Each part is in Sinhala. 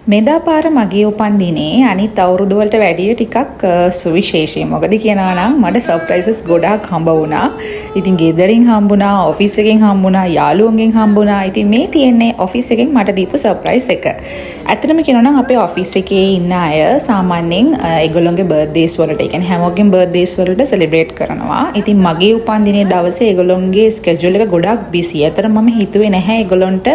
මෙදා පාර මගේ උපන්දිනේ අනිත් අවුරුදු වලට වැඩිය ටිකක් සුවිශේෂී. මොකද කියනවා නම් මට සර්ප්‍රයිසස් ගොඩාක් හම්බ වුණා. ඉතින් ගෙදරින් හම්බුණා, ඔෆිස් එකෙන් හම්බුණා, යාළුවන්ගෙන් හම්බුණා. ඉතින් මේ තියෙන්නේ ඔෆිස් එකෙන් මට දීපු සර්ප්‍රයිස් එක. ඇත්තටම කියනවා නම් අපේ ඔෆිස් එකේ ඉන්න අය සාමාන්‍යයෙන් ඒගොල්ලෝගේ බර්ත්ඩේස් වලට, ඒ කියන්නේ හැමෝගෙම බර්ත්ඩේස් වලට සෙලිබ්‍රේට් කරනවා. ඉතින් මගේ උපන්දිනේ දවසේ ඒගොල්ලෝගේ ස්කෙඩියුල් එක ගොඩාක් බිසි. ඇත්තටම මම හිතුවේ නැහැ ඒගොල්ලන්ට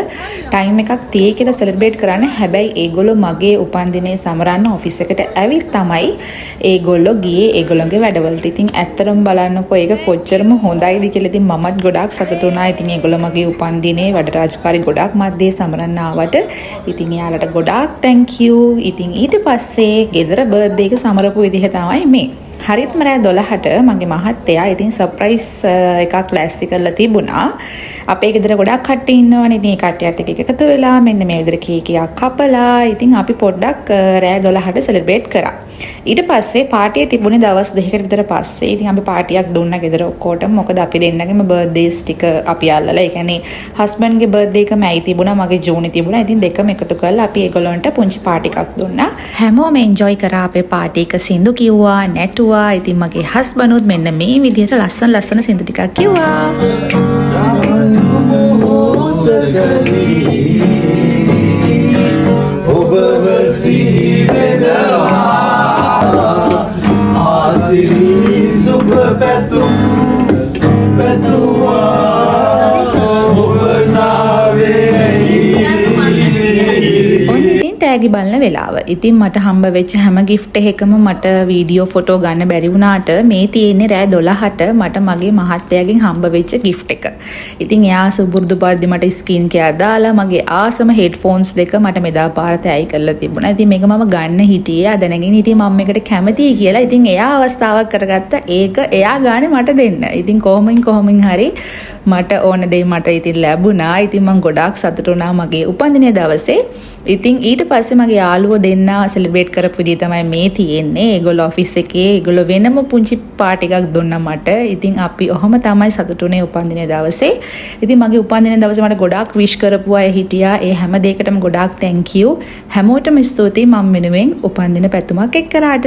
ටයිම් එකක් තියෙයි කියලා සෙලිබ්‍රේට් කරන්න. හැබැයි ඒගොල්ලෝ මගේ උපන්දිනේ සමරන්න ඔෆිස් එකට ඇවිත් තමයි ඒගොල්ලෝ ගියේ ඒගොල්ලෝගේ වැඩවලට. ඉතින් ඇත්තටම බලන්නකෝ ඒක කොච්චරම හොඳයිද කියලා. ඉතින් මමත් ගොඩාක් සතුටු වුණා. ඉතින් ඒගොල්ලෝ මගේ උපන්දිනේ වැඩ රාජකාරී ගොඩාක් මැද්දේ සමරන්න ආවට. ඉතින් එයාලට ගොඩාක් thank you. ඉතින් ඊට පස්සේ ගෙදර බර්ත්ඩේ එක සමරපු විදිහ තමයි මේ. හරියටම රෑ 12ට මගේ මහත්තයා ඉතින් සර්ප්‍රයිස් එකක් ලෑස්ති කරලා තිබුණා. අපේ ගෙදර ගොඩක් කට්ටිය ඉන්නවනේ. ඉතින් ඒ කට්ටියත් එක්ක එකතු වෙලා මෙන්න මේ විදිහට කේක් එකක් කපලා ඉතින් අපි පොඩ්ඩක් රෑ 12ට සෙලිබ්‍රේට් කරා. ඊට පස්සේ පාටිය තිබුණේ දවස් 2කට විතර පස්සේ. ඉතින් අපි පාටියක් දුන්නා ගෙදර ඔක්කොටම. මොකද අපි දෙන්නගෙම බර්ත්ඩේස් ටික අපි අල්ලලා, ඒ කියන්නේ හස්බන්ඩ්ගේ බර්ත්ඩේ එක මැයි තිබුණා, මගේ ජූනි තිබුණා. ඉතින් දෙකම එකතු කරලා අපි ඒගොල්ලන්ට පුංචි පාටි එකක් දුන්නා. හැමෝම එන්ජොයි කරා අපේ පාටි එක. සින්දු කිව්වා, නැටුවා. ඉතින් මගේ හස්බන්ඩ්ුත් මෙන්න මේ විදිහට ලස්සන සින්දු ටිකක් කිව්වා. තෑගි බලන වෙලාව. ඉතින් මට හම්බ වෙච්ච හැම gift එකකම මට වීඩියෝ ෆොටෝ ගන්න බැරි වුණාට මේ තියෙන්නේ රෑ 12ට මට මගේ මහත්තයාගෙන් හම්බ වෙච්ච gift එක. ඉතින් එයා සුබුරුදු පරිදි මට ස්කින් කෙයාර් දාලා මගේ ආසම හෙඩ්ෆෝන්ස් දෙක මට මෙදා පාර තෑයි කරලා තිබුණා. ඉතින් මේක මම ගන්න හිටියේ. ආ දැනගෙන හිටියේ මම මේකට කැමතියි කියලා. ඉතින් එයා අවස්ථාවක් කරගත්තා ඒක එයා ගානේ මට දෙන්න. ඉතින් කොහොමින් හරි මට ඕන දේ මට ඉතින් ලැබුණා. ඉතින් මම ගොඩාක් සතුටු වුණා මගේ උපන්දිනේ දවසේ. ඉතින් ඊට පස්සේ මගේ යාළුවෝ දෙන්න සෙලිබ්‍රේට් කරපු විදිහ තමයි මේ තියෙන්නේ. ඒගොල්ලෝ ඔෆිස් එකේ ඒගොල්ලෝ වෙනම පුංචි පාටි එකක් දුන්නා මට. ඉතින් අපි ඔහොම තමයි සතුටුනේ උපන්දිනේ දවසේ. ඉතින් මගේ උපන්දිනේ දවසේ මට ගොඩාක් විශ් කරපු අය හිටියා. ඒ හැම දෙයකටම ගොඩාක් thank you. හැමෝටම ස්තුතියි මම වෙනුවෙන් උපන්දින පැතුමක් එක්කලාට.